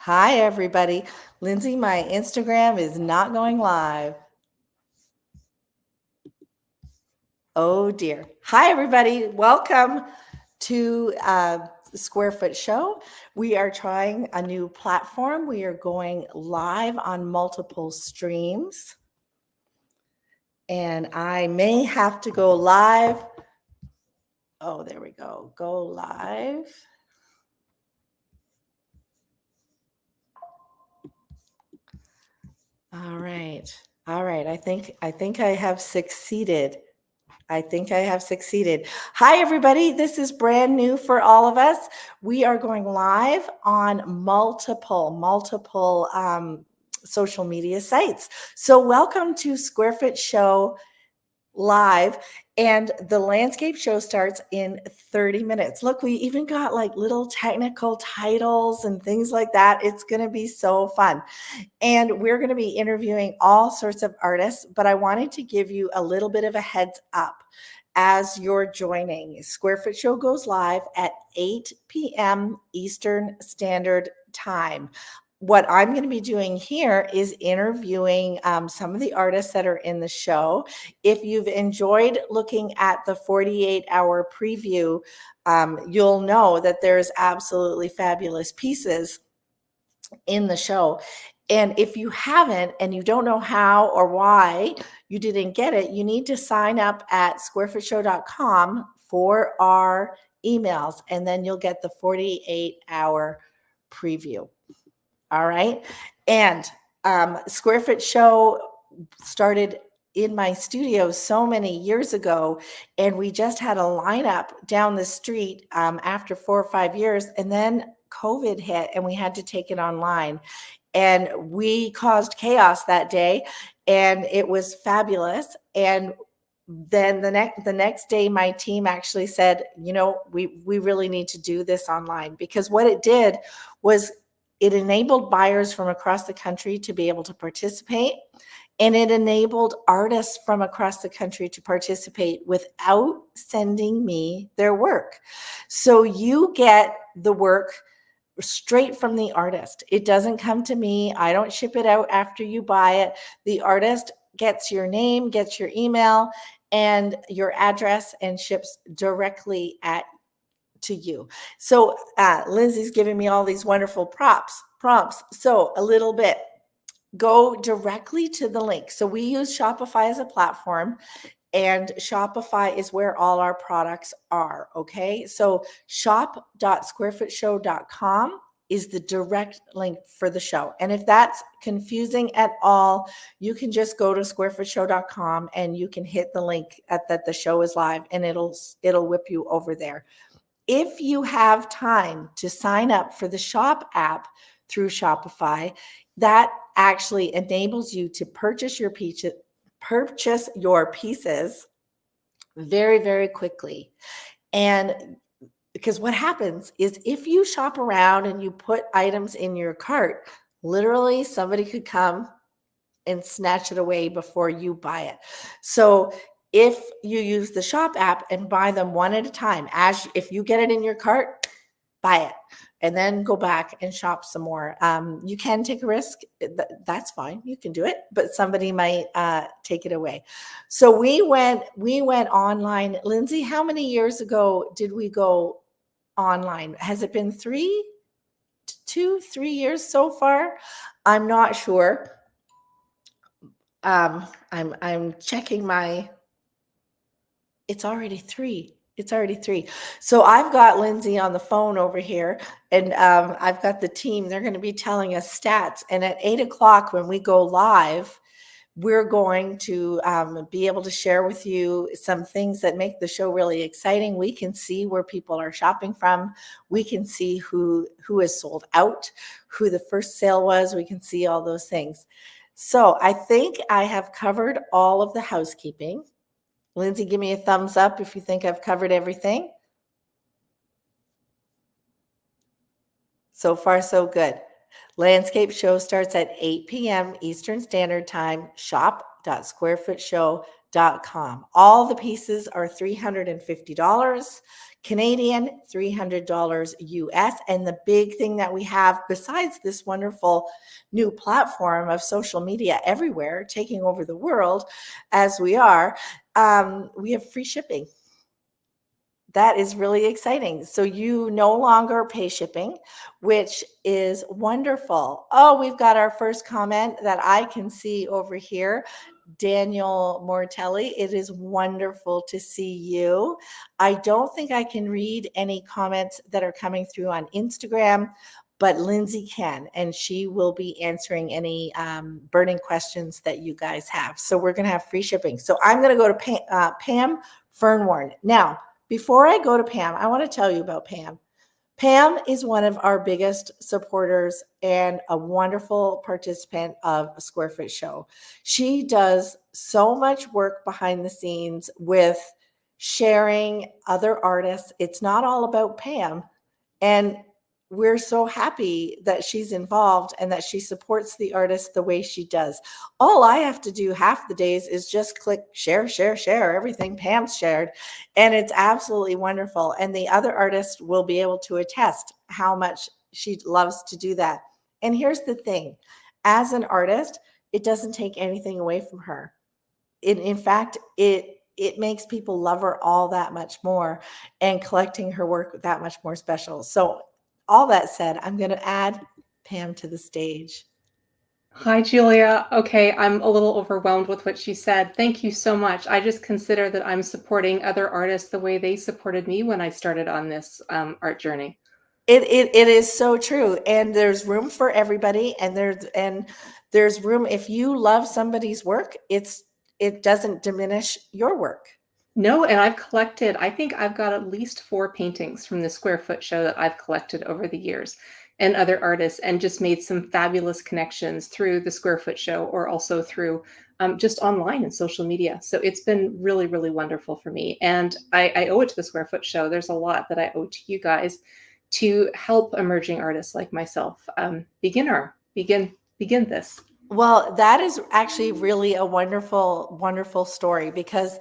Hi, everybody. Lindsay, my Instagram is not going live. Oh, dear. Hi, everybody. Welcome to the Square Foot Show. We are trying a new platform. We are going live on multiple streams. And I may have to go live. Oh, there we go. Go live. All right. All right. I think I have succeeded. Hi, everybody. This is brand new for all of us. We are going live on multiple social media sites. So welcome to Square Foot Show Live, and the landscape show starts in 30 minutes. Look, we even got like little technical titles and things like that. It's going to be so fun. And we're going to be interviewing all sorts of artists, but I wanted to give you a little bit of a heads up as you're joining. Squarefoot Show goes live at 8 p.m. Eastern Standard Time. What I'm going to be doing here is interviewing some of the artists that are in the show. If you've enjoyed looking at the 48-hour preview, you'll know that there's absolutely fabulous pieces in the show. And if you haven't and you don't know how or why you didn't get it, you need to sign up at squarefootshow.com for our emails, and then you'll get the 48-hour preview. All right. And Squarefoot Show started in my studio so many years ago, and we just had a lineup down the street after 4 or 5 years, and then COVID hit and we had to take it online. And we caused chaos that day, and it was fabulous. And then the next day, my team actually said, we really need to do this online, because what it did was it enabled buyers from across the country to be able to participate, and it enabled artists from across the country to participate without sending me their work. So you get the work straight from the artist. It doesn't come to me. I don't ship it out after you buy it. The artist gets your name, gets your email and your address, and ships directly to you. So Lindsay's giving me all these wonderful prompts. So a little bit, go directly to the link. So we use Shopify as a platform, and Shopify is where all our products are. Okay. So shop.squarefootshow.com is the direct link for the show. And if that's confusing at all, you can just go to squarefootshow.com and you can hit the link that the show is live, and it'll whip you over there. If you have time to sign up for the Shop app through Shopify, that actually enables you to purchase your pieces very, very quickly. And because what happens is, if you shop around and you put items in your cart, literally somebody could come and snatch it away before you buy it. So if you use the Shop app and buy them one at a time, if you get it in your cart, buy it, and then go back and shop some more. You can take a risk. That's fine. You can do it, but somebody might take it away. So we went online. Lindsay, how many years ago did we go online? Has it been 3 years so far? I'm not sure. I'm checking it's already 3. So I've got Lindsay on the phone over here, and I've got the team. They're going to be telling us stats. And at 8:00, when we go live, we're going to be able to share with you some things that make the show really exciting. We can see where people are shopping from. We can see who is sold out, who the first sale was. We can see all those things. So I think I have covered all of the housekeeping. Lindsay, give me a thumbs up if you think I've covered everything. So far, so good. Landscape show starts at 8 p.m. Eastern Standard Time. Shop.squarefootshow.com. All the pieces are $350. Canadian, $300 US. And the big thing that we have, besides this wonderful new platform of social media everywhere, taking over the world as we are, we have free shipping. That is really exciting. So you no longer pay shipping, which is wonderful. Oh, we've got our first comment that I can see over here. Daniel Mortelli, it is wonderful to see you. I don't think I can read any comments that are coming through on Instagram, but Lindsay can, and she will be answering any burning questions that you guys have. So we're going to have free shipping. So I'm going to go to Pam Fernwarn. Now, before I go to Pam, I want to tell you about Pam. Pam is one of our biggest supporters and a wonderful participant of a Square Foot Show. She does so much work behind the scenes with sharing other artists. It's not all about Pam. And we're so happy that she's involved and that she supports the artist the way she does. All I have to do half the days is just click share, share, share, everything Pam's shared. And it's absolutely wonderful. And the other artists will be able to attest how much she loves to do that. And here's the thing, as an artist, it doesn't take anything away from her. In fact, it makes people love her all that much more, and collecting her work that much more special. So all that said, I'm going to add Pam to the stage. Hi, Julia. Okay, I'm a little overwhelmed with what she said. Thank you so much. I just consider that I'm supporting other artists the way they supported me when I started on this art journey. It is so true, and there's room for everybody, and there's room if you love somebody's work. It doesn't diminish your work. No, and I think I've got at least 4 paintings from the Square Foot Show that I've collected over the years, and other artists, and just made some fabulous connections through the Square Foot Show, or also through just online and social media. So it's been really, really wonderful for me. And I owe it to the Square Foot Show. There's a lot that I owe to you guys to help emerging artists like myself begin this. Well, that is actually really a wonderful, wonderful story, because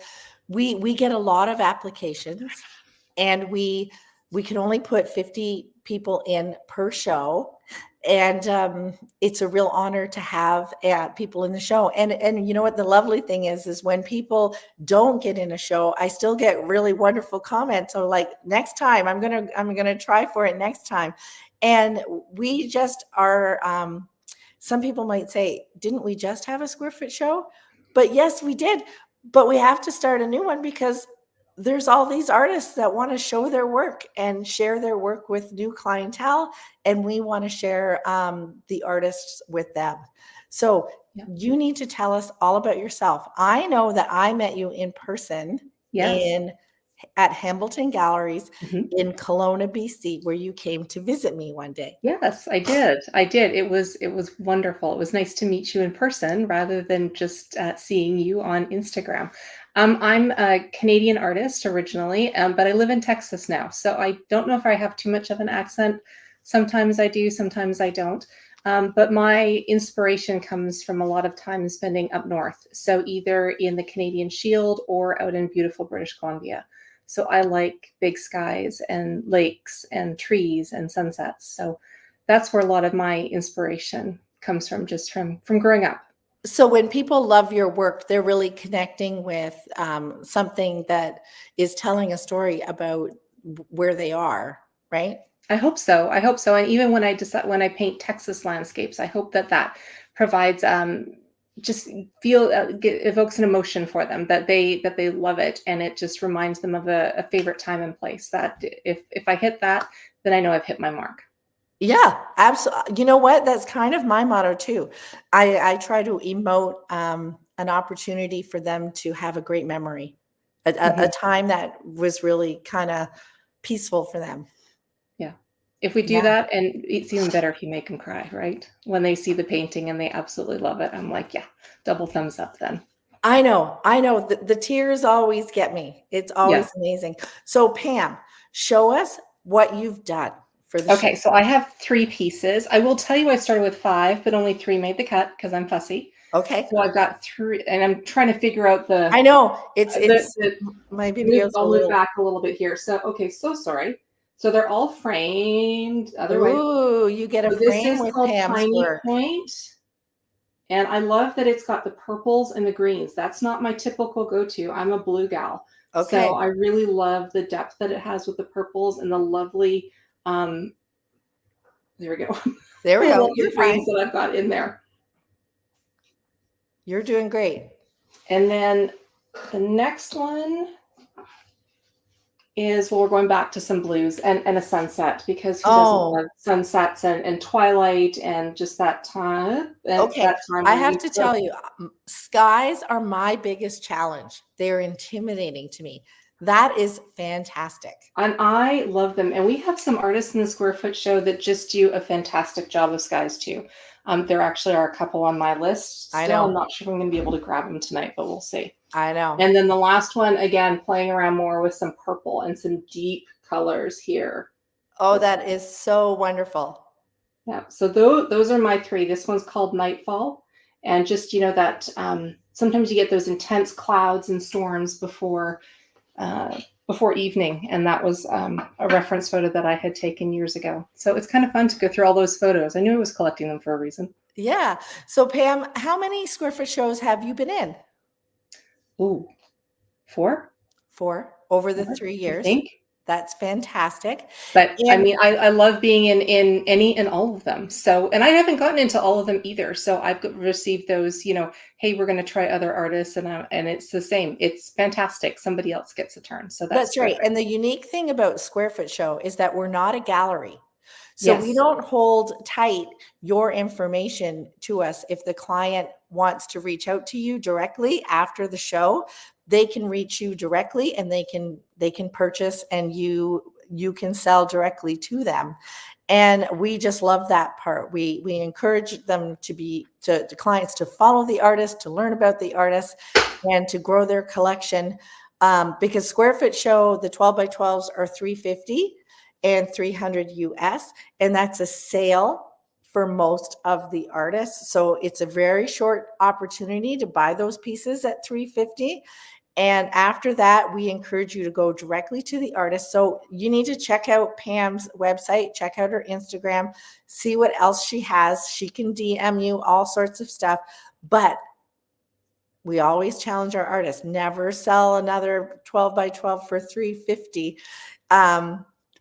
we get a lot of applications, and we can only put 50 people in per show. And it's a real honor to have people in the show. And you know what the lovely thing is when people don't get in a show, I still get really wonderful comments. So like, next time I'm gonna try for it next time. And we just are. Some people might say, didn't we just have a Square Foot Show? But yes, we did. But we have to start a new one, because there's all these artists that want to show their work and share their work with new clientele. And we want to share the artists with them. So you need to tell us all about yourself. I know that I met you in person at Hambleton Galleries in Kelowna, BC, where you came to visit me one day. Yes, I did. It was wonderful. It was nice to meet you in person rather than just seeing you on Instagram. I'm a Canadian artist originally, but I live in Texas now. So I don't know if I have too much of an accent. Sometimes I do, sometimes I don't. But my inspiration comes from a lot of time spending up north. So either in the Canadian Shield or out in beautiful British Columbia. So I like big skies and lakes and trees and sunsets. So that's where a lot of my inspiration comes from, just from growing up. So when people love your work, they're really connecting with something that is telling a story about where they are, right? I hope so. And even when I paint Texas landscapes, I hope that provides just evokes an emotion for them, that they love it, and it just reminds them of a favorite time and place. That if I hit that, then I know I've hit my mark. Yeah, absolutely. You know what? That's kind of my motto too. I try to emote an opportunity for them to have a great memory, a time that was really kind of peaceful for them. Yeah. If we do that, and it's even better if you make them cry, right? When they see the painting and they absolutely love it, I'm like, yeah, double thumbs up then. I know. The tears always get me. It's always amazing. So Pam, show us what you've done for the show. So I have 3 pieces. I will tell you I started with 5, but only 3 made the cut because I'm fussy. Okay. So I've got 3, and I'm trying to figure out the I know the, it's the my videos a I'll move little. back a little bit here. So, okay, so sorry. So they're all framed other way. Ooh, you get a So this frame is with called Pam's Tiny work. Point. And I love that it's got the purples and the greens. That's not my typical go-to. I'm a blue gal. So Okay. I really love the depth that it has with the purples and the lovely, um, there we go, There the we go. lovely You're greens fine. that I've got in there. You're doing great. And then the next one is, well, we're going back to some blues and a sunset, because who doesn't Oh, love sunsets and twilight and just okay. that time I where have you to go. tell you, skies are my biggest challenge. They're intimidating to me. That is fantastic. And I love them. And we have some artists in the Square Foot Show that just do a fantastic job of skies too. There actually are a couple on my list I still. I'm know. not sure if I'm going to be able to grab them tonight, but we'll see. I know. And then the last one, again, playing around more with some purple and some deep colors here. Oh, that is so wonderful. Yeah. So those are my 3. This one's called Nightfall. And just, that sometimes you get those intense clouds and storms uh, before evening, and that was a reference photo that I had taken years ago. So it's kind of fun to go through all those photos. I knew I was collecting them for a reason. Yeah. So Pam, how many Square Foot shows have you been in? Ooh, 4, For over the 4, 3 I years. think. That's fantastic. But I And mean, I love being in any and all of them. So, and I haven't gotten into all of them either. So I've received those, hey, we're going to try other artists, and it's the same. It's fantastic. Somebody else gets a turn. So that's that's right. terrific. And the unique thing about Square Foot Show is that we're not a gallery. So we Yes. don't hold tight your information to us. If the client wants to reach out to you directly after the show, they can reach you directly and they can purchase, and you can sell directly to them. And we just love that part. We encourage them to clients to follow the artist, to learn about the artist, and to grow their collection. Because Square Foot Show, the 12 by 12s are 350 and 300 US, and that's a sale for most of the artists. So it's a very short opportunity to buy those pieces at 350. And after that, we encourage you to go directly to the artist. So you need to check out Pam's website, check out her Instagram, see what else she has. She can DM you all sorts of stuff. But we always challenge our artists, never sell another 12 by 12 for 350.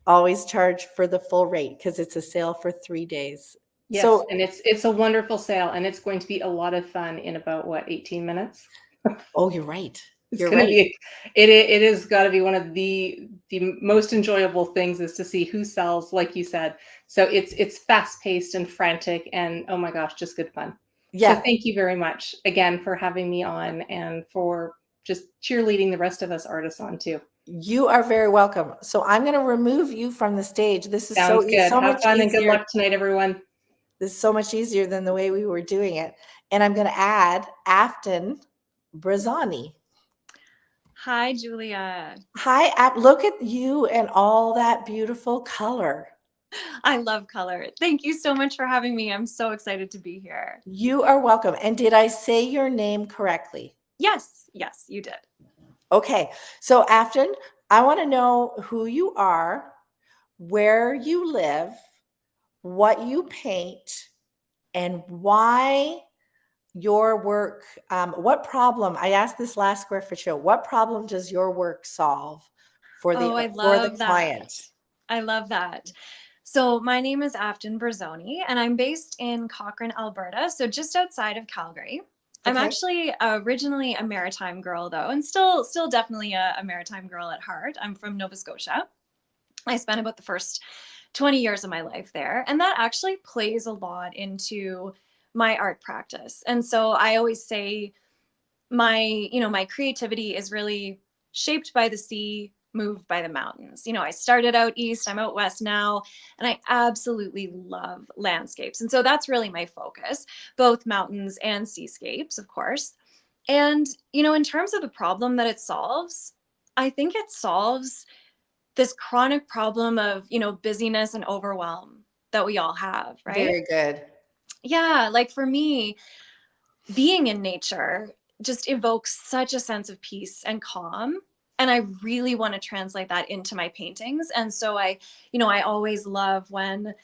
Always charge for the full rate because it's a sale for 3 days. Yes, So, and it's a wonderful sale, and it's going to be a lot of fun in about, what, 18 minutes? oh, you're right. It's You're gonna right. be it is gotta be one of the most enjoyable things, is to see who sells, like you said. So it's fast-paced and frantic, and, oh my gosh, just good fun. So Yeah, thank you very much again for having me on, and for just cheerleading the rest of us artists on too. you are very welcome. So I'm going to remove you from the stage. This is Sounds good. so Have much fun and good easier. luck tonight, everyone. This is so much easier than the way we were doing it. And I'm going to add Afton Brazzani. Hi, Julia. Hi, look at you and all that beautiful color. I love color. Thank you so much for having me. I'm so excited to be here. You are welcome. And did I say your name correctly? Yes, you did. Okay. So, Afton, I want to know who you are, where you live, what you paint, and why your work. What problem? I asked this last Square Foot show. What problem does your work solve for Oh, I the love that. client? I love that. So, my name is Afton Brazzoni, and I'm based in Cochrane, Alberta, so just outside of Calgary. I'm Okay. actually originally a maritime girl, though, and still definitely a maritime girl at heart. I'm from Nova Scotia. I spent about the first 20 years of my life there, and that actually plays a lot into my art practice. And so I always say my creativity is really shaped by the sea, moved by the mountains. I started out east, I'm out west now, and I absolutely love landscapes. And so that's really my focus, both mountains and seascapes, of course. And in terms of the problem that it solves, I think it solves this chronic problem of busyness and overwhelm that we all have, right? Very good. Yeah, like for me, being in nature just evokes such a sense of peace and calm. And I really want to translate that into my paintings. And so I always love when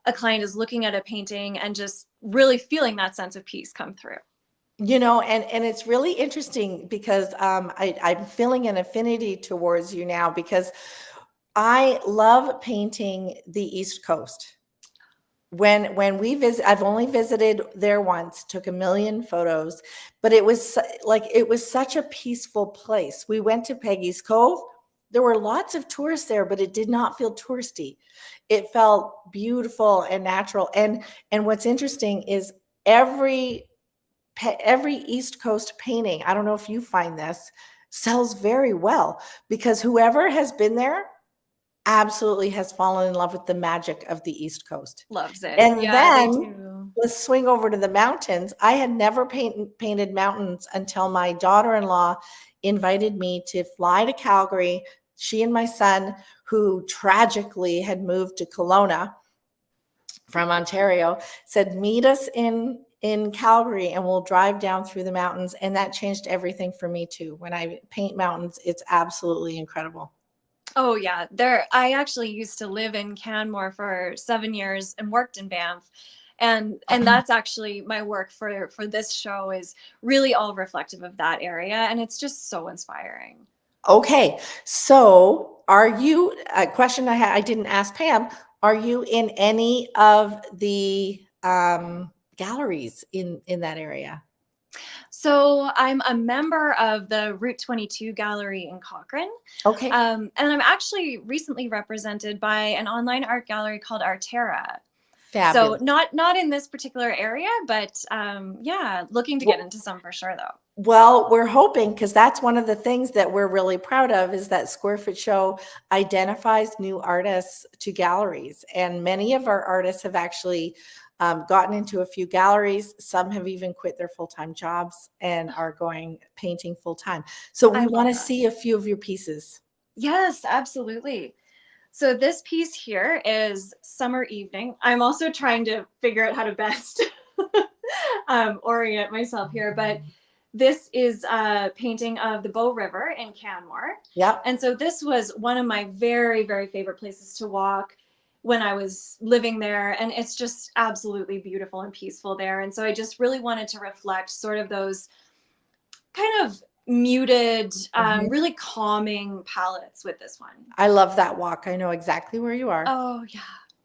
a client is looking at a painting and just really feeling that sense of peace come through. And it's really interesting because I'm feeling an affinity towards you now because I love painting the East Coast. When we visit, I've only visited there once, took a million photos, but it was such a peaceful place. We went to Peggy's Cove. There were lots of tourists there, but it did not feel touristy. It felt beautiful and natural. And what's interesting is every East Coast painting, I don't know if you find this, sells very well because whoever has been there absolutely has fallen in love with the magic of the East Coast. Loves it. And Yeah, they then do. let's swing over to the mountains. I had never painted mountains until my daughter-in-law invited me to fly to Calgary. She and my son, who tragically had moved to Kelowna from Ontario, said, meet us in Calgary and we'll drive down through the mountains. And that changed everything for me too. When I paint mountains, it's absolutely incredible. Oh yeah, I actually used to live in Canmore for 7 years and worked in Banff. And that's actually my work for this show is really all reflective of that area. And it's just so inspiring. Okay, so are you, a question I didn't ask Pam, are you in any of the galleries in that area? So I'm a member of the Route 22 Gallery in Cochrane. Okay, And I'm actually recently represented by an online art gallery called Artera. So fabulous. not in this particular area, but yeah, looking to get into some for sure though. Well, we're hoping, because that's one of the things that we're really proud of, is that Square Foot Show identifies new artists to galleries. And many of our artists have actually gotten into a few galleries. Some have even quit their full-time jobs and are going painting full-time. So we I want love to that. see a few of your pieces. Yes, absolutely. So this piece here is Summer Evening. I'm also trying to figure out how to best orient myself here, but this is a painting of the Bow River in Canmore. Yeah. And so this was one of my very, very favorite places to walk when I was living there. And it's just absolutely beautiful and peaceful there. And so I just really wanted to reflect sort of those kind of muted, really calming palettes with this one. I love that walk. I know exactly where you are. Oh, yeah.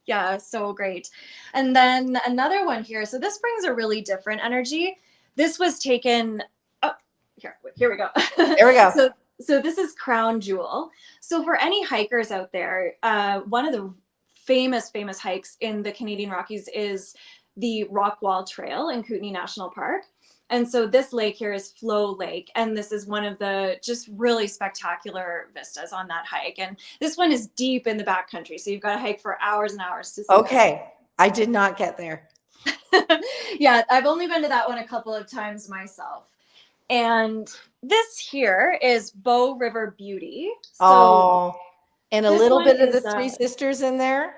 Yeah, so great. And then another one here. So this brings a really different energy. This was taken, oh, here we go. There we go. So this is Crown Jewel. So for any hikers out there, one of the famous hikes in the Canadian Rockies is the Rockwall Trail in Kootenay National Park. And so this lake here is Flow Lake, and this is one of the just really spectacular vistas on that hike. And this one is deep in the backcountry, so you've got to hike for hours and hours to see. Okay, I did not get there. Yeah, I've only been to that one a couple of times myself. And this here is Bow River Beauty. So and a little bit of the Three Sisters in there.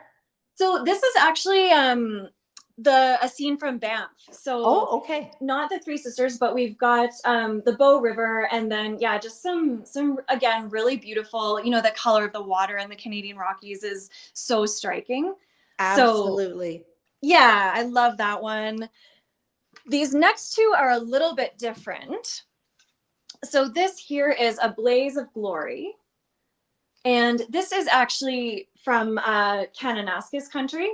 So this is actually a scene from Banff. So okay. Not the Three Sisters, but we've got the Bow River, and then yeah, just some again really beautiful. You know, the color of the water in the Canadian Rockies is so striking. Absolutely. So, yeah, I love that one. These next two are a little bit different. So this here is A Blaze of Glory. And this is actually from Kananaskis country.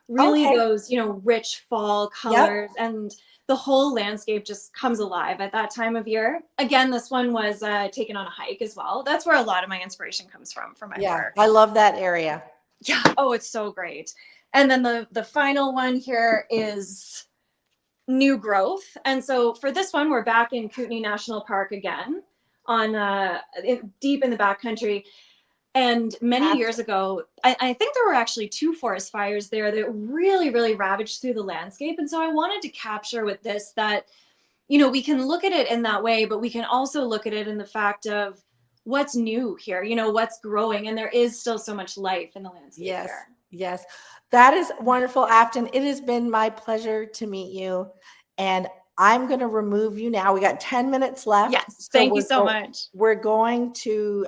Really those, rich fall colors, and the whole landscape just comes alive at that time of year. Again, this one was taken on a hike as well. That's where a lot of my inspiration comes from for my work. I love that area. Yeah. Oh, it's so great. And then the final one here is New Growth. And so for this one, we're back in Kootenay National Park again, on deep in the backcountry. And many years ago, I think there were actually 2 forest fires there that really, really ravaged through the landscape. And so I wanted to capture with this that, we can look at it in that way, but we can also look at it in the fact of what's new here, what's growing. And there is still so much life in the landscape here. Yes. That is wonderful, Afton. It has been my pleasure to meet you. And I'm going to remove you now. We got 10 minutes left. Yes, thank you so we're much. We're going to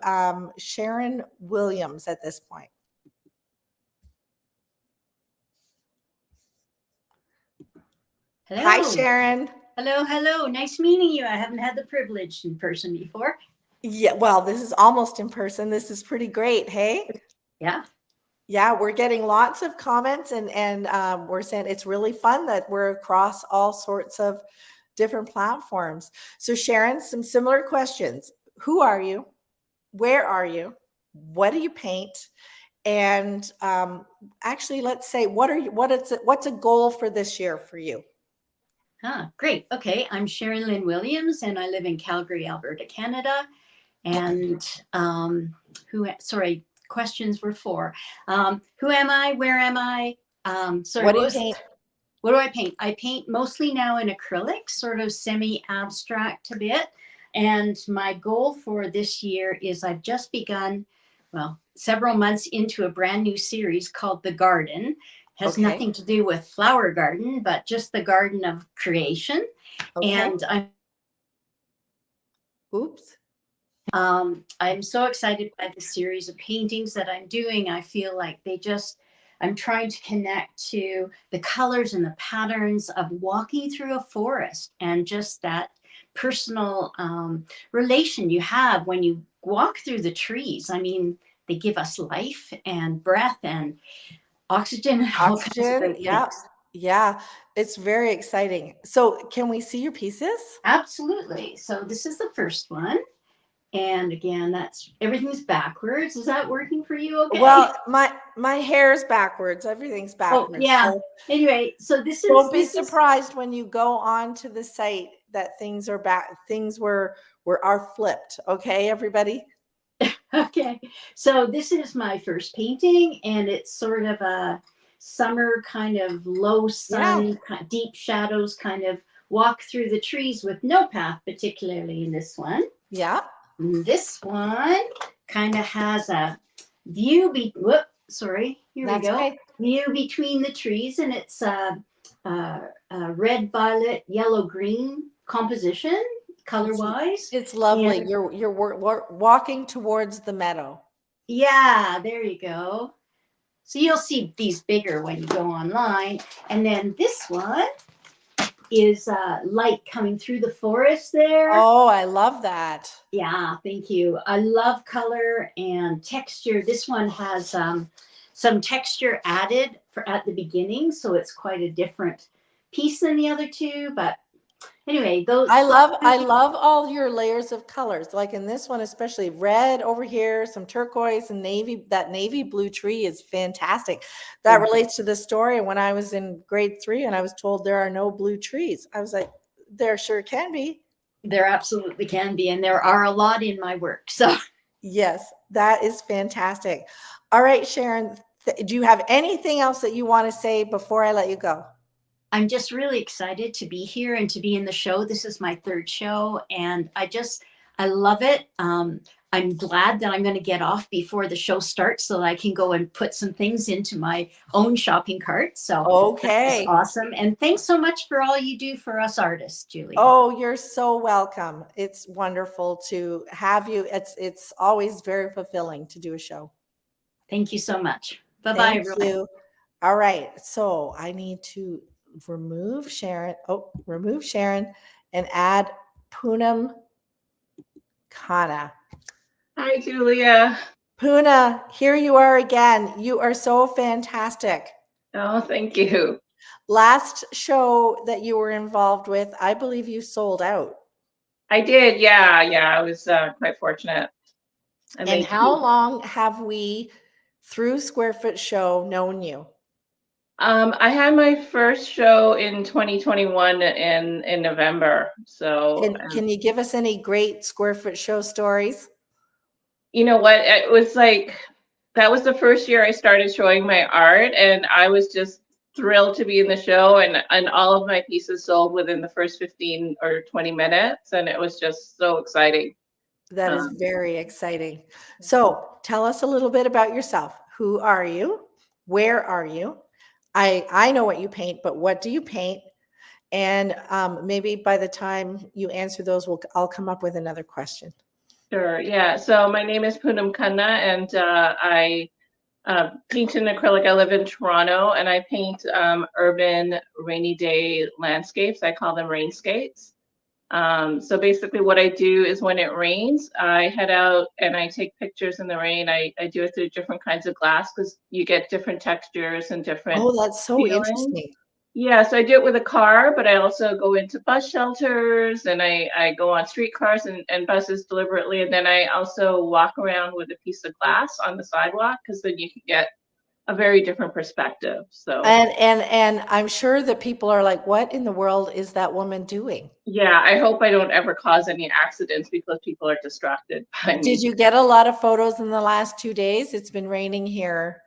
Sharon Williams at this point. Hello. Hi, Sharon. Hello, hello. Nice meeting you. I haven't had the privilege in person before. Yeah, well, this is almost in person. This is pretty great. Hey. Yeah. Yeah, we're getting lots of comments, and we're saying it's really fun that we're across all sorts of different platforms. So, Sharon, some similar questions. Who are you? Where are you? What do you paint? And actually, let's say, what's a goal for this year for you? Great. Okay. I'm Sharon Lynn Williams, and I live in Calgary, Alberta, Canada. And questions were for who am I? Where am I? What do you paint? What do I paint? I paint mostly now in acrylic, sort of semi-abstract a bit. And my goal for this year is I've just begun, well, several months into a brand new series called The Garden. Has nothing to do with flower garden, but just the garden of creation. Okay. And I'm so excited by the series of paintings that I'm doing. I feel like I'm trying to connect to the colors and the patterns of walking through a forest and just that personal relation you have when you walk through the trees. I mean, they give us life and breath and oxygen and all kinds of great things. Yeah, it's very exciting. So can we see your pieces? Absolutely. So this is the first one. And again, everything's backwards. Is that working for you? Okay. Well, my hair's backwards. Everything's backwards. Oh, yeah. So anyway, so don't be surprised when you go onto the site that things are back. Things are flipped. Okay, everybody. Okay. So this is my first painting, and it's sort of a summer kind of low sun, deep shadows, kind of walk through the trees with no path, particularly in this one. Yeah. This one kind of has a view. Here we go. Okay. View between the trees, and it's a red, violet, yellow, green composition, color-wise. It's lovely. And you're walking towards the meadow. Yeah, there you go. So you'll see these bigger when you go online, and then this one is light coming through the forest there. Oh, I love that. Yeah, thank you. I love color and texture. This one has some texture added at the beginning, so it's quite a different piece than the other two. But anyway, I love all your layers of colors. Like in this one, especially red over here, some turquoise and navy. That navy blue tree is fantastic. That relates to the story. When I was in grade 3 and I was told there are no blue trees, I was like, there sure can be. There absolutely can be, and there are a lot in my work. So yes, that is fantastic. All right, Sharon, do you have anything else that you want to say before I let you go? I'm just really excited to be here and to be in the show. This is my 3rd show, and I love it. I'm glad that I'm going to get off before the show starts so that I can go and put some things into my own shopping cart. So that's awesome. And thanks so much for all you do for us artists, Julie. Oh, you're so welcome. It's wonderful to have you. It's always very fulfilling to do a show. Thank you so much. Bye-bye, everyone. All right. So I need to remove Sharon and add Poonam Khanna. Hi, Julia. Poona, here you are again. You are so fantastic. Oh, thank you. Last show that you were involved with, I believe you sold out. I did. Yeah. I was quite fortunate. And how long have we, through Square Foot Show, known you? I had my first show in 2021 in November. So can you give us any great Square Foot Show stories? You know what? It was like, that was the first year I started showing my art, and I was just thrilled to be in the show, and all of my pieces sold within the first 15 or 20 minutes, and it was just so exciting. That is very exciting. So tell us a little bit about yourself. Who are you? Where are you? I know what you paint, but what do you paint? And maybe by the time you answer those, I'll come up with another question. Sure. Yeah. So my name is Poonam Khanna, and I paint in acrylic. I live in Toronto, and I paint urban rainy day landscapes. I call them rainscapes. So basically what I do is when it rains, I head out and I take pictures in the rain. I do it through different kinds of glass because you get different textures and different Oh, that's so feelings. interesting. Yeah, so I do it with a car, but I also go into bus shelters and I go on streetcars and buses deliberately. And then I also walk around with a piece of glass on the sidewalk because then you can get a very different perspective. So And I'm sure that people are like, what in the world is that woman doing? yeah, I hope I don't ever cause any accidents because people are distracted by Did me. you get a lot of photos in the last 2 days? It's been raining here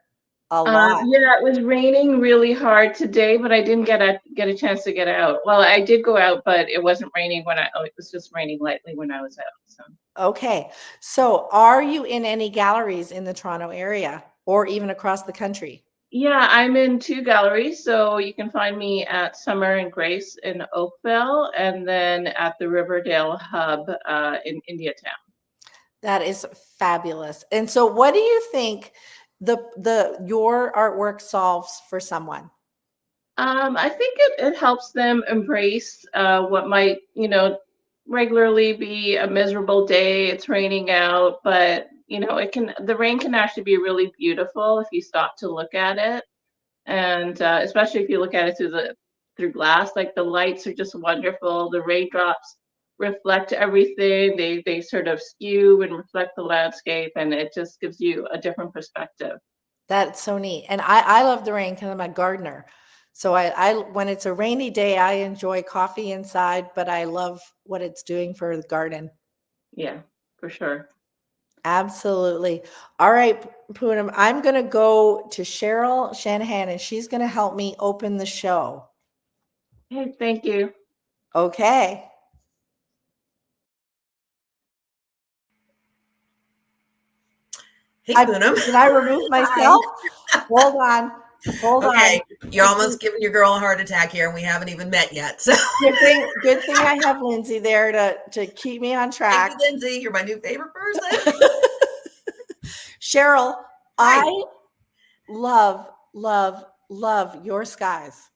a lot. Yeah, it was raining really hard today, but I didn't get a chance to get out. Well, I did go out, but it wasn't raining it was just raining lightly when I was out. So Okay. So are you in any galleries in the Toronto area or even across the country? yeah, I'm in two galleries, so you can find me at Summer and Grace in Oakville, and then at the Riverdale Hub in Indiatown. That is fabulous. And so what do you think your artwork solves for someone? I think it helps them embrace what might, regularly be a miserable day. It's raining out, but the rain can actually be really beautiful if you stop to look at it, and especially if you look at it through glass. Like the lights are just wonderful. The raindrops reflect everything. They sort of skew and reflect the landscape, and it just gives you a different perspective. That's so neat. And I love the rain because I'm a gardener. So I when it's a rainy day, I enjoy coffee inside, but I love what it's doing for the garden. Yeah, for sure. Absolutely. All right, Poonam, I'm going to go to Cheryl Shanahan and she's going to help me open the show. Hey, thank you. Okay. Hey, Poonam. Did I remove myself? Hold on. Hold Okay, on. you're almost giving your girl a heart attack here, and we haven't even met yet. So Good thing I have Lindsay there to keep me on track. thank you, Lindsay. You're my new favorite person. Cheryl, Hi. I love, love, love your skies.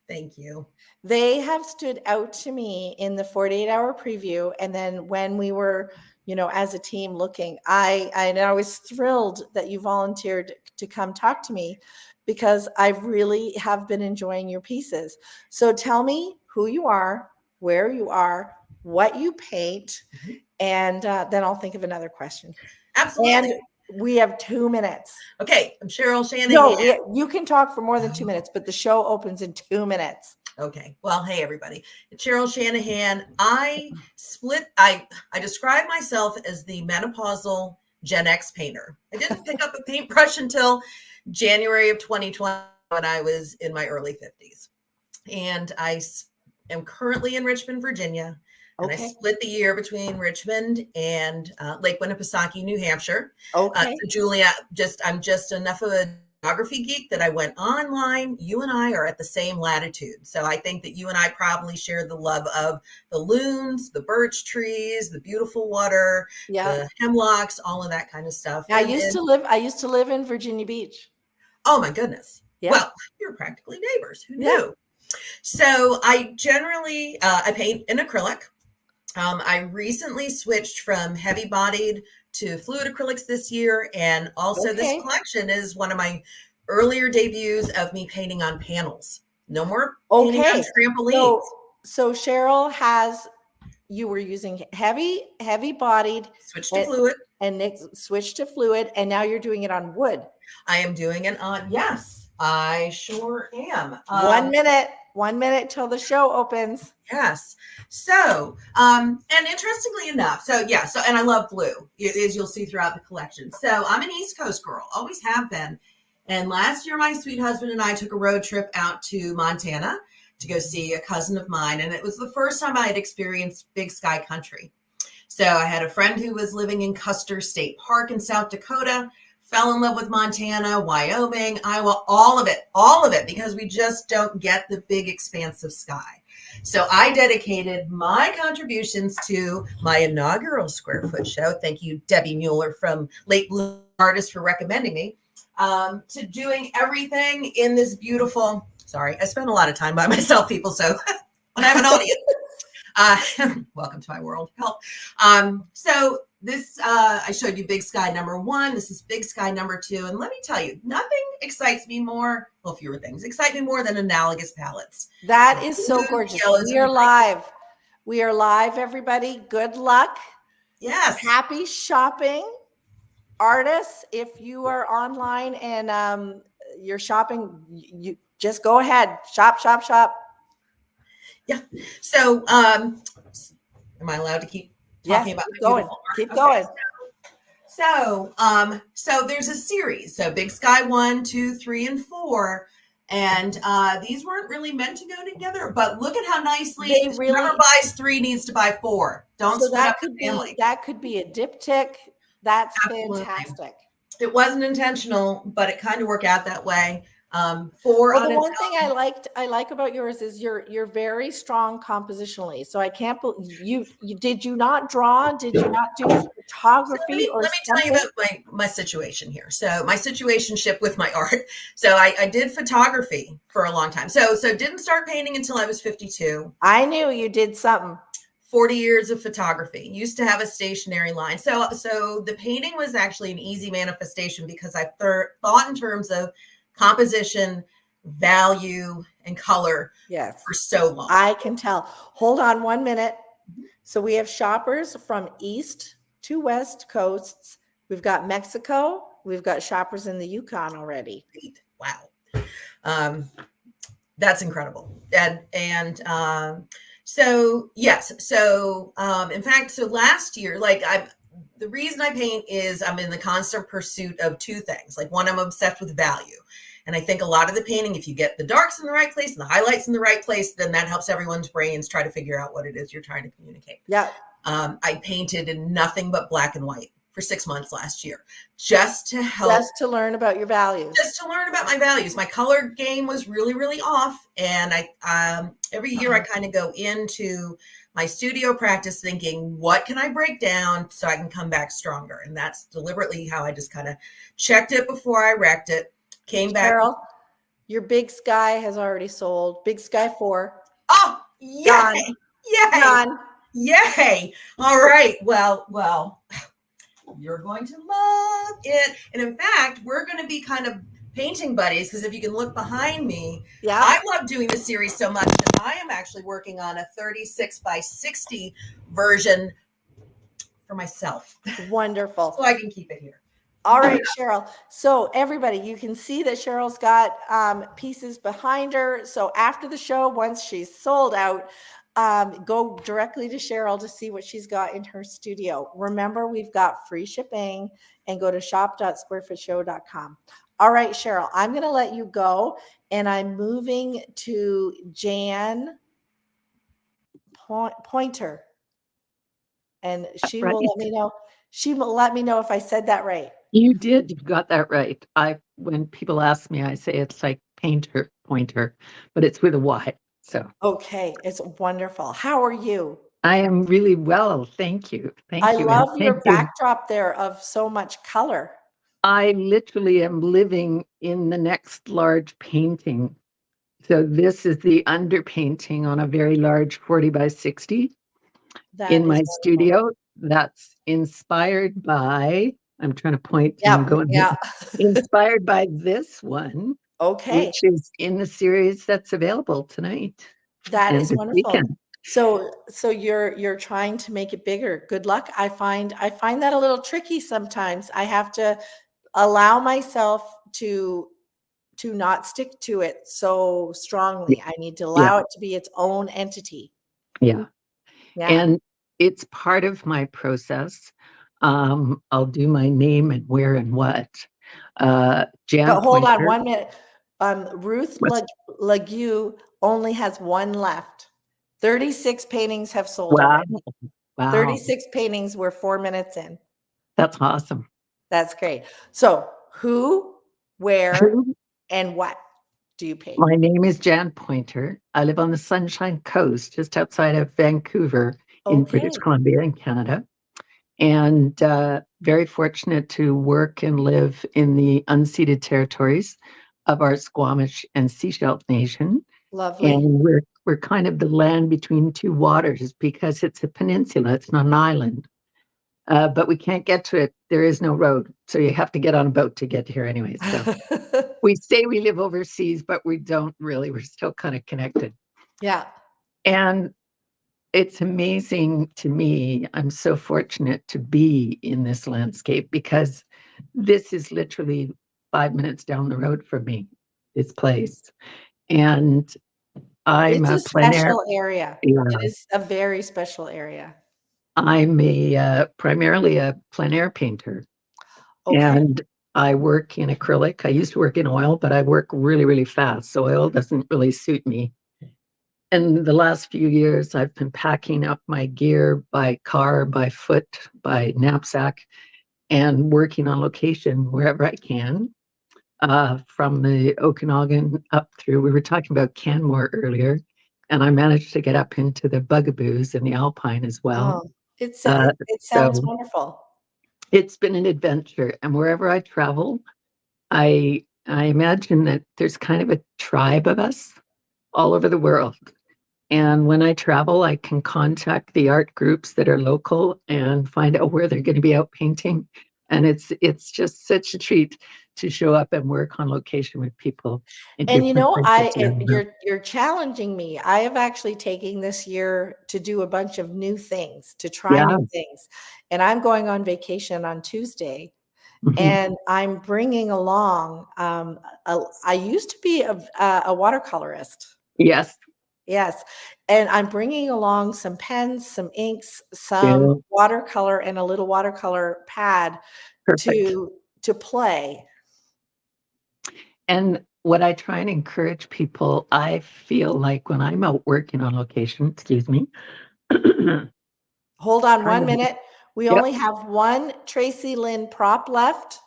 Thank you. They have stood out to me in the 48-hour preview. And then when we were, as a team looking, I was thrilled that you volunteered to come talk to me because I really have been enjoying your pieces. So tell me who you are, where you are, what you paint, and then I'll think of another question. Absolutely. And we have 2 minutes. Okay, I'm Cheryl Shanahan. No, you can talk for more than 2 minutes, but the show opens in 2 minutes. Okay. Well, hey everybody. It's Cheryl Shanahan. I describe myself as the menopausal Gen X painter. I didn't pick up a paintbrush until January of 2020 when I was in my early 50s. And I am currently in Richmond, Virginia. And Okay. I split the year between Richmond and Lake Winnipesaukee, New Hampshire. Okay. So Julia, I'm just enough of a geography geek that I went online. You and I are at the same latitude. So I think that you and I probably share the love of the loons, the birch trees, the beautiful water, the hemlocks, all of that kind of stuff. I used to live in Virginia Beach. Oh my goodness. Yeah. Well, you're practically neighbors. Who knew? So I generally, I paint in acrylic. I recently switched from heavy bodied to fluid acrylics this year. And also this collection is one of my earlier debuts of me painting on panels. No more painting on trampolines. So Cheryl you were using heavy bodied. Switched to fluid. And Nick switched to fluid. And now you're doing it on wood. I am doing it on, yes, I sure am. 1 minute till the show opens. Yes. So, and interestingly enough, and I love blue, as you'll see throughout the collection. So I'm an East Coast girl, always have been. And last year, my sweet husband and I took a road trip out to Montana to go see a cousin of mine. And it was the first time I had experienced big sky country. So I had a friend who was living in Custer State Park in South Dakota. fell in love with Montana, Wyoming, Iowa, all of it, because we just don't get the big expanse of sky. So I dedicated my contributions to my inaugural Square Foot show. Thank you, Debbie Mueller from Late Blue Artist, for recommending me, to doing everything in this beautiful, sorry, I spend a lot of time by myself, people, so when I have an audience, welcome to my world. Help. So this, I showed you Big Sky #1. This is Big Sky #2. And let me tell you, nothing excites me more, well, fewer things excite me more than analogous palettes. That is so Blue, gorgeous. yellows, We are and live. We are live, everybody. Good luck. yes. Happy shopping. Artists, if you are online and you're shopping, you just go ahead. Shop, shop, shop. Yeah. So, am I allowed to keep talking Yes, about keep my going. beautiful art? Keep Okay. going. So there's a series. So Big Sky 1, 2, 3, and 4. And these weren't really meant to go together, but look at how nicely They really- whoever buys 3 needs to buy 4. Don't So split that up the could family. be a diptych. That's Absolutely. fantastic. It wasn't intentional, but it kind of worked out that way. 4 Well, on the its one thing I like about yours is you're very strong compositionally. So I can't believe you did you not draw? Did you not do So photography or let me tell you something? about my situation here. So my situationship with my art. So I did photography for a long time. So didn't start painting until I was 52. I knew you did something. 40 years of photography. Used to have a stationary line. So the painting was actually an easy manifestation because I thought in terms of composition, value, and color Yes. for so long. I can tell. Hold on 1 minute. So we have shoppers from east to west coasts. We've got Mexico. We've got shoppers in the Yukon already. Wow. That's incredible. So yes. So in fact, so last year, the reason I paint is I'm in the constant pursuit of 2 things. Like, one, I'm obsessed with value. And I think a lot of the painting, if you get the darks in the right place and the highlights in the right place, then that helps everyone's brains try to figure out what it is you're trying to communicate. Yeah. I painted in nothing but black and white for 6 months last year, just to help. Just to learn about your values. Just to learn about my values. My color game was really, really off. And every year I kind of go into my studio practice thinking, what can I break down so I can come back stronger? And that's deliberately how I just kind of checked it before I wrecked it. Came back. Carol, your Big Sky has already sold. Big Sky 4. Oh, yay! Done. Yay! Done. Yay! All right. Well, you're going to love it. And in fact, we're going to be kind of painting buddies, because if you can look behind me, Yeah. I love doing this series so much that I am actually working on a 36 by 60 version for myself. Wonderful. So I can keep it here. All right, Cheryl. So everybody, you can see that Cheryl's got pieces behind her. So after the show, once she's sold out, go directly to Cheryl to see what she's got in her studio. Remember, we've got free shipping, and go to shop.squarefootshow.com. All right, Cheryl, I'm going to let you go, and I'm moving to Jan Pointer, and she will let me know. She will let me know if I said that right. You did. You got that right. When people ask me, I say it's like pointer, but it's with a Y. So okay, it's wonderful. How are you? I am really well. Thank you. Thank you. I love And your thank you. backdrop there of so much color. I literally am living in the next large painting. So this is the underpainting on a very large 40 by 60 That in is my wonderful. studio. That's inspired by, I'm trying to point and I'm going, Yeah. inspired by this one, Okay. which is in the series that's available tonight. That and is this wonderful. weekend. So you're trying to make it bigger. Good luck. I find that a little tricky sometimes. I have to allow myself to not stick to it so strongly. I need to allow it to be its own entity. Yeah. Yeah. And it's part of my process. I'll do my name and where and what. Jan But hold on Pointer. 1 minute. Ruth Lague only has 1 left. 36 paintings have sold Wow. already. Wow. 36 paintings. We're 4 minutes in. That's awesome. That's great. So who, where, and what do you paint? My name is Jan Pointer. I live on the Sunshine Coast, just outside of Vancouver in British Okay. Columbia in Canada. And very fortunate to work and live in the unceded territories of our Squamish and Sechelt Nation. Lovely. And we're kind of the land between two waters because it's a peninsula, it's not an island. But we can't get to it. There is no road. So you have to get on a boat to get here anyway. So we say we live overseas, but we don't really. We're still kind of connected. Yeah. And it's amazing to me. I'm so fortunate to be in this landscape because this is literally 5 minutes down the road from me, this place. And I'm It's a a plein air. special area. Yeah, It is a very special area. I'm a primarily a plein air painter. Okay. And I work in acrylic. I used to work in oil, but I work really, really fast. So oil doesn't really suit me. And the last few years, I've been packing up my gear by car, by foot, by knapsack, and working on location wherever I can. From the Okanagan up through, we were talking about Canmore earlier, and I managed to get up into the Bugaboos and the Alpine as well. Oh, it sounds So wonderful. it's been an adventure, and wherever I travel, I imagine that there's kind of a tribe of us all over the world. And when I travel, I can contact the art groups that are local and find out where they're going to be out painting. And it's just such a treat to show up and work on location with people in And you different know, places around the world. you're challenging me. I have actually taken this year to do a bunch of new things, to try Yeah. new things. And I'm going on vacation on Tuesday, Mhm. and I'm bringing along. I used to be a watercolorist. Yes. Yes, and I'm bringing along some pens, some inks, some Yeah. watercolor, and a little watercolor pad Perfect. to play. And what I try and encourage people, I feel like when I'm out working on location, excuse me. Hold on Trying one to, minute. We yep. only have one Tracy Lynn prop left,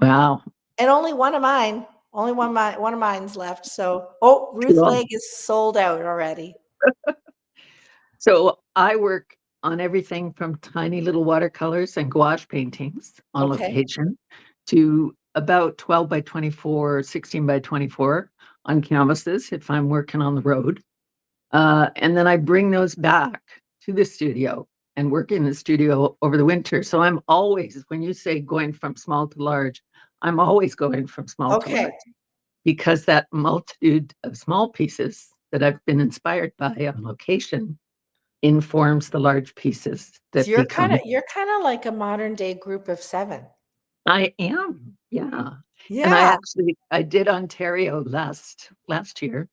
Wow. and only one of mine. Only one of mine's left. So, oh, Ruth Cool. Legg is sold out already. So I work on everything from tiny little watercolors and gouache paintings on Okay. location to about 12 by 24, 16 by 24 on canvases if I'm working on the road. And then I bring those back to the studio and work in the studio over the winter. So I'm always, when you say going from small to large, I'm always going from small to Okay. large because that multitude of small pieces that I've been inspired by on location informs the large pieces So that become. you're kind of like a modern day group of 7. I am, yeah. And Yeah. I did Ontario last year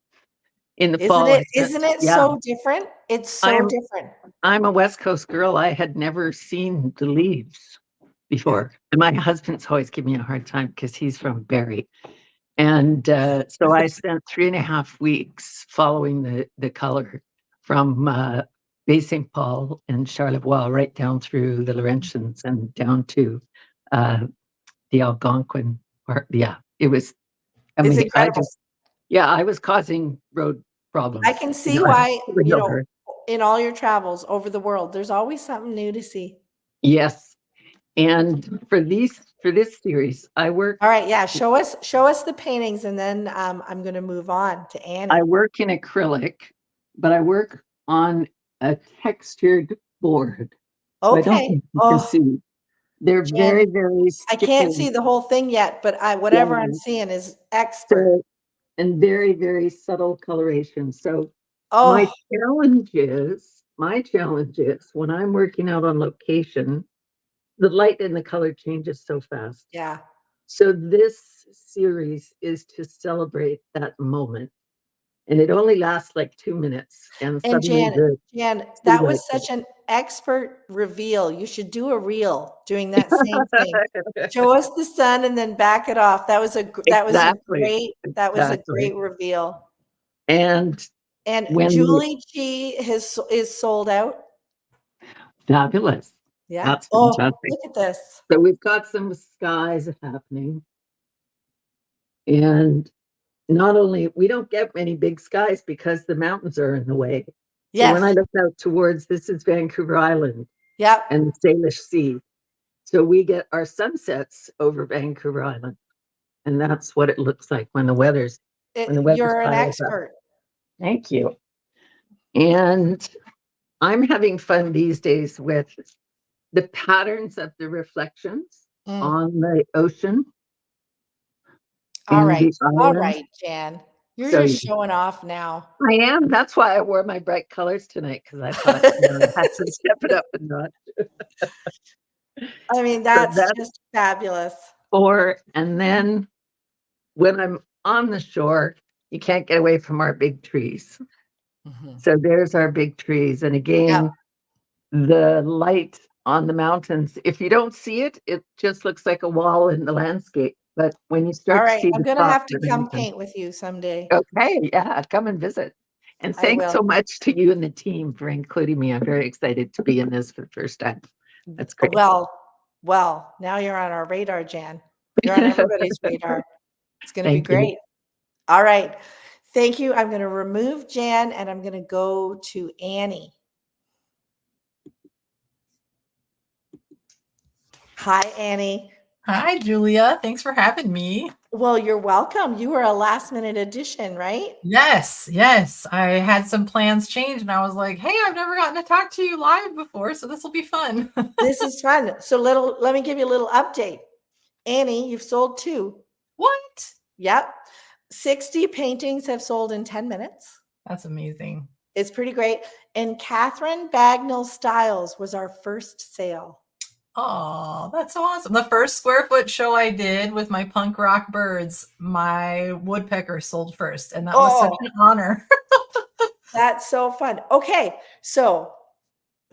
in the fall. I spent, Isn't it yeah. so different? It's so different. I'm a West Coast girl. I had never seen the leaves Yeah. before, and my husband's always giving me a hard time because he's from Barrie. And so I spent 3.5 weeks following the color from Bay St. Paul and Charlevoix right down through the Laurentians and down to the Algonquin part. Yeah, it was It's amazing. incredible. I was causing road problems. I can see I had why, to pull over. in all your travels over the world, there's always something new to see. Yes. And for this series, I work. All right, yeah, show us the paintings, and then I'm going to move on to Annie. I work in acrylic, but I work on a textured board. So I don't Okay. think you can see. They're Jen, very, very I can't see stippling. the whole thing yet, but whatever I'm Yeah. seeing is expert. So, and very, very subtle coloration. So Oh, my challenge is when I'm working out on location, the light and the color changes so fast. yeah. So this series is to celebrate that moment. And it only lasts like 2 minutes. And And suddenly Jan, that was such an expert reveal. You should do a reel doing that same thing. Show us the sun and then back it off. That was a Exactly. great reveal. And And when Julie G is sold out. fabulous. Yeah. That's Oh, fantastic. look at this. So we've got some skies happening. And not only, we don't get many big skies because the mountains are in the way. So when I Yes. look out towards, this is Vancouver Island Yep. and the Salish Sea. So we get our sunsets over Vancouver Island. And that's what it looks like when the weather's You're an piles up. expert. Thank you. And I'm having fun these days with the patterns of the reflections on the ocean. All in right. the All island. right, Jan. You're So just showing off now. I am. That's why I wore my bright colors tonight, because I thought I had to step it up a notch. I mean, So that's that's just fabulous. and then when I'm on the shore, you can't get away from our big trees. So there's our big trees. And again, the light on the mountains, if you don't see it, it just looks like a wall in the landscape. But when you All start to right. see I'm the going to top have of to the come mountain. paint with you someday. Okay, yeah, come and visit. And I thanks so will. much to you and the team for including me. I'm very excited to be in this for the first time. That's great. Well, now you're on our radar, Jan. You're on everybody's radar. It's going to be Thank you. great. All right. Thank you. I'm going to remove Jan and I'm going to go to Annie. Hi, Annie. Hi, Julia. Thanks for having me. Well, you're welcome. You were a last minute addition, right? Yes, yes. I had some plans changed and I was like, hey, I've never gotten to talk to you live before, so this will be fun. This is fun. So let me give you a little update. Annie, you've sold 2. What? Yep. 60 paintings have sold in 10 minutes. That's amazing. It's pretty great. And Catherine Bagnall Styles was our first sale. Oh, that's so awesome. The first square foot show I did with my punk rock birds, my woodpecker sold first. And that was such an honor. That's so fun. Okay. So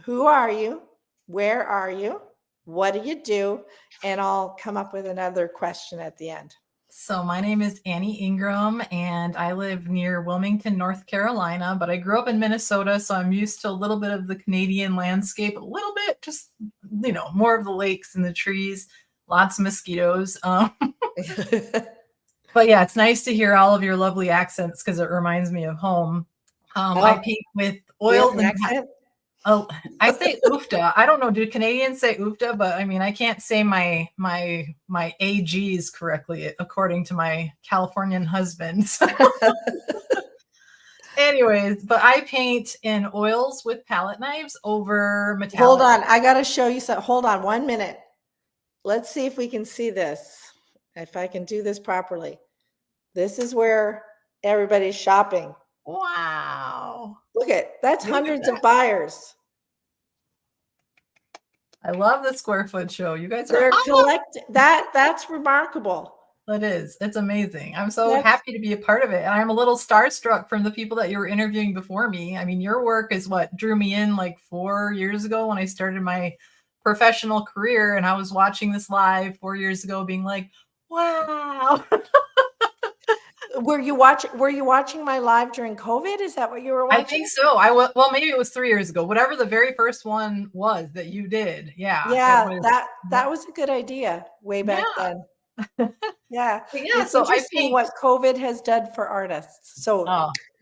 who are you? Where are you? What do you do? And I'll come up with another question at the end. So my name is Annie Ingram and I live near Wilmington, North Carolina, but I grew up in Minnesota. So I'm used to a little bit of the Canadian landscape, a little bit, just, more of the lakes and the trees, lots of mosquitoes. But yeah, it's nice to hear all of your lovely accents because it reminds me of home. I paint with oils and I say oofta. I don't know. Do Canadians say oofta? But I mean, I can't say my AGs correctly according to my Californian husband. So. Anyways, but I paint in oils with palette knives over metallic. Hold on. I got to show you something. Hold on 1 minute. Let's see if we can see this. If I can do this properly. This is where everybody's shopping. Wow. Look that's hundreds of buyers. I love the square foot show. You guys They're collecting that's remarkable. It is. It's amazing. I'm so happy to be a part of it. And I'm a little starstruck from the people that you were interviewing before me. I mean, your work is what drew me in like 4 years ago when I started my professional career. And I was watching this live 4 years ago being like, wow. Were you watching my live during COVID? Is that what you were watching? I think so. Well, maybe it was 3 years ago, whatever the very first one was that you did. Yeah. Yeah, that was a good idea way back then. Yeah. It's so interesting what COVID has done for artists. So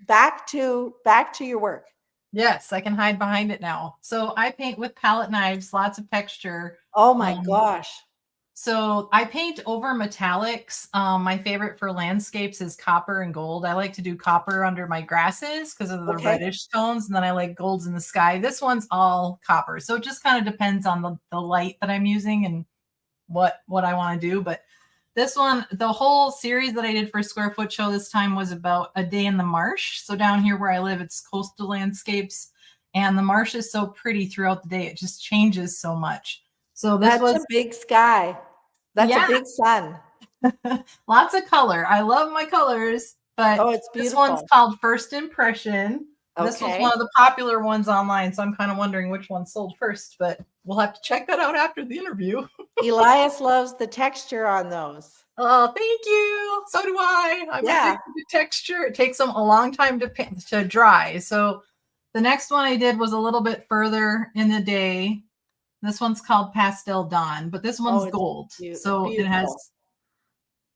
back to your work. Yes, I can hide behind it now. So I paint with palette knives, lots of texture. Oh my gosh. So I paint over metallics. My favorite for landscapes is copper and gold. I like to do copper under my grasses because of the reddish tones. And then I like golds in the sky. This one's all copper. So it just kind of depends on the light that I'm using and what I want to do. But this one, the whole series that I did for Square Foot Show this time was about a day in the marsh. So down here where I live, it's coastal landscapes. And the marsh is so pretty throughout the day. It just changes so much. So this was a big sky. That's a big sun. Lots of color. I love my colors, but it's beautiful. This one's called First Impression. This was one of the popular ones online, so I'm kind of wondering which one sold first, but we'll have to check that out after the interview. Elias loves the texture on those. Oh, thank you. So do I. I'm addicted to texture. It takes them a long time to dry. So the next one I did was a little bit further in the day. This one's called Pastel Dawn, but this one's gold. So it has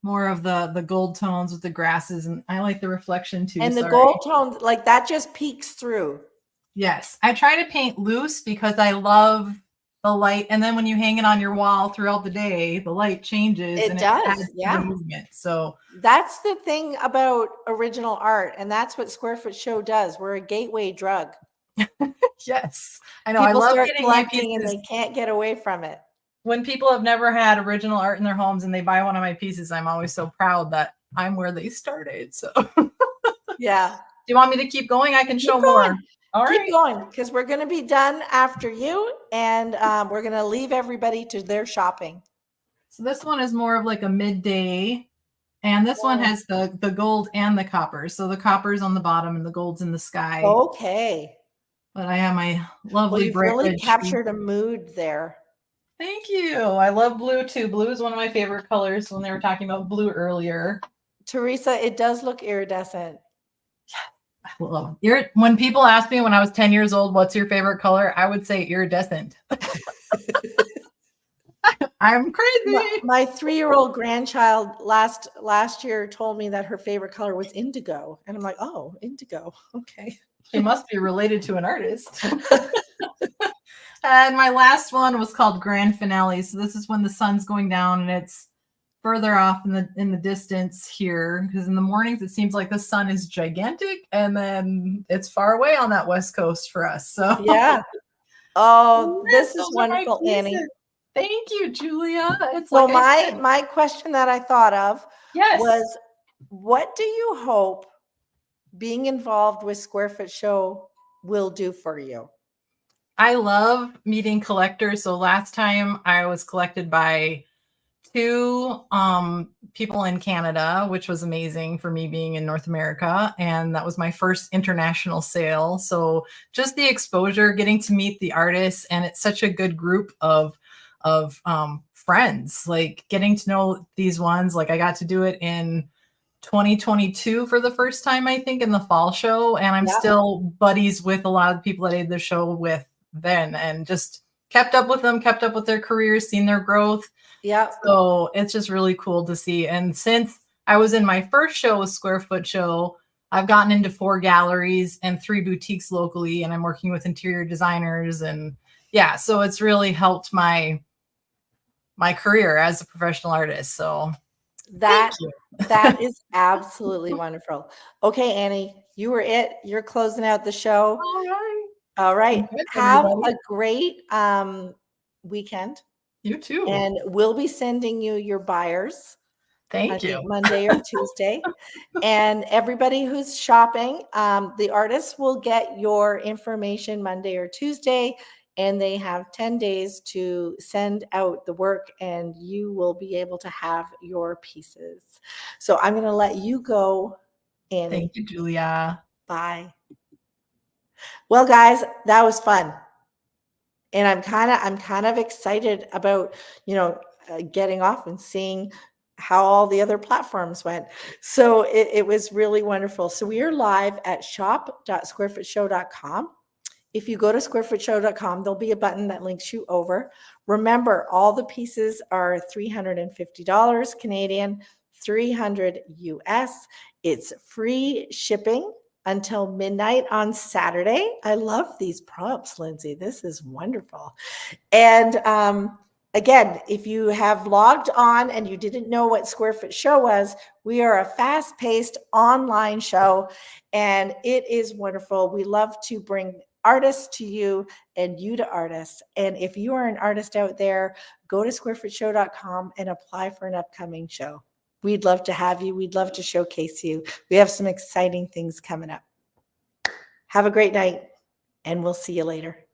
more of the gold tones with the grasses, and I like the reflection too. And the sorry. gold tone, like that just peeks through. Yes, I try to paint loose because I love the light, and then when you hang it on your wall throughout the day, the light changes It and it does, adds to yeah. the movement. So That's the thing about original art, and that's what Square Foot Show does. We're a gateway drug. yes, I know. I People love start getting my collecting and pieces. they can't get away from it. When people have never had original art in their homes and they buy one of my pieces, I'm always so proud that I'm where they started. So Yeah. do you want me to keep going? I can Keep show going. more. All Keep right. going, because we're going to be done after you, and we're going to leave everybody to their shopping. So this one is more of like a midday, and this one has the gold and the copper. So the copper's on the bottom and the gold's in the sky. Okay. But I have my Well, lovely you've bright really red captured a mood there. Thank you. I love blue too. Blue is one of my favorite colors when they were talking about blue earlier. Teresa, it does look iridescent. I love when people ask me when I was 10 years old, what's your favorite color? I would say iridescent. I'm crazy. My 3-year-old grandchild last year told me that her favorite color was indigo. And I'm like, oh, indigo. Okay. She must be related to an artist. And my last one was called Grand Finale. So this is when the sun's going down and it's further off in the distance here, because in the mornings it seems like the sun is gigantic and then it's far away on that west coast for us. So yeah. Oh, yes, this is wonderful, Annie. Thank you, Julia. It's so like my question that I thought of yes. was, what do you hope being involved with Square Foot Show will do for you? I love meeting collectors. So last time I was collected by 2 people in Canada, which was amazing for me being in North America. And that was my first international sale. So just the exposure, getting to meet the artists, and it's such a good group of friends, like getting to know these ones. Like I got to do it in 2022 for the first time, I think, in the fall show. And I'm still buddies with a lot of the people that I did the show with then, and just kept up with them, kept up with their careers, seen their growth. Yeah. So it's just really cool to see. And since I was in my first show with Square Foot Show, I've gotten into 4 galleries and 3 boutiques locally, and I'm working with interior designers. And yeah, so it's really helped my career as a professional artist. So that is absolutely wonderful. Okay, Annie, you were it. You're closing out the show. All right. Have a great weekend. You too. And we'll be sending you your buyers. Thank you. Monday or Tuesday. And everybody who's shopping, the artists will get your information Monday or Tuesday, and they have 10 days to send out the work, and you will be able to have your pieces. So I'm going to let you go, Annie. Thank you, Julia. Bye. Well, guys, that was fun. And I'm kind of excited about, getting off and seeing how all the other platforms went. So it was really wonderful. So we are live at shop.squarefootshow.com. If you go to squarefootshow.com, there'll be a button that links you over. Remember, all the pieces are $350 Canadian, $300 US. It's free shipping until midnight on Saturday. I love these prompts, Lindsay. This is wonderful. And again, if you have logged on and you didn't know what Square Foot Show was, we are a fast-paced online show, and it is wonderful. We love to bring artists to you and you to artists. And if you are an artist out there, go to squarefootshow.com and apply for an upcoming show. We'd love to have you. We'd love to showcase you. We have some exciting things coming up. Have a great night, and we'll see you later.